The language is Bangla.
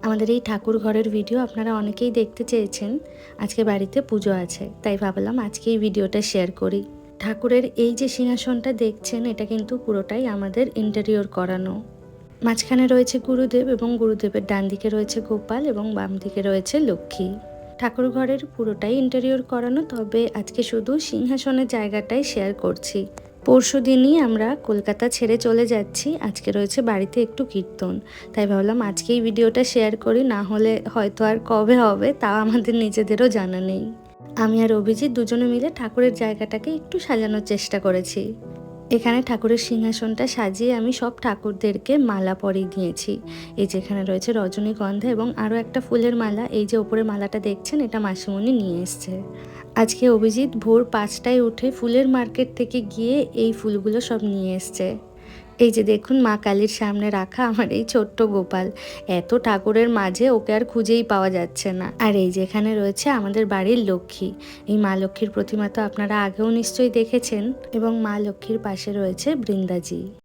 আমাদের এই ঠাকুর ঘরের ভিডিও আপনারা অনেকেই দেখতে চেয়েছেন। আজকে বাড়িতে পুজো আছে, তাই ভাবলাম আজকে এই ভিডিওটা শেয়ার করি। ঠাকুরের এই যে সিংহাসনটা দেখছেন, এটা কিন্তু পুরোটাই আমাদের ইন্টেরিয়র করানো। মাঝখানে রয়েছে গুরুদেব এবং গুরুদেবের ডান দিকে রয়েছে গোপাল এবং বাম দিকে রয়েছে লক্ষ্মী। ঠাকুর ঘরের পুরোটাই ইন্টেরিয়র করানো, তবে আজকে শুধু সিংহাসনের জায়গাটাই শেয়ার করছি। পরশু দিনই আমরা কলকাতা ছেড়ে চলে যাচ্ছি। আজকে রয়েছে বাড়িতে একটু কীর্তন, তাই ভাবলাম আজকেই ভিডিওটা শেয়ার করি, না হলে হয়তো আর কবে হবে তা আমাদের নিজেদেরও জানা নেই। আমি আর অভিজিৎ দুজনে মিলে ঠাকুরের জায়গাটাকে একটু সাজানোর চেষ্টা করেছি। এখানে ঠাকুরের সিংহাসনটা সাজিয়ে আমি সব ঠাকুরদেরকে মালা পরিয়ে দিয়েছি। এই যেখানে রয়েছে রজনীগন্ধা এবং আরও একটা ফুলের মালা। এই যে ওপরে মালাটা দেখছেন, এটা মাসিমণি নিয়ে এসছে। আজকে অভিজিৎ ভোর 5টায় উঠে ফুলের মার্কেট থেকে গিয়ে এই ফুলগুলো সব নিয়ে এসছে। এই যে দেখুন, মা কালীর সামনে রাখা আমার এই ছোট্ট গোপাল। এত ঠাকুরের মাঝে ওকে আর খুঁজেই পাওয়া যাচ্ছে না। আর এই যেখানে রয়েছে আমাদের বাড়ির লক্ষ্মী। এই মা লক্ষ্মীর প্রতিমা তো আপনারা আগেও নিশ্চয়ই দেখেছেন, এবং মা লক্ষ্মীর পাশে রয়েছে বৃন্দাজি।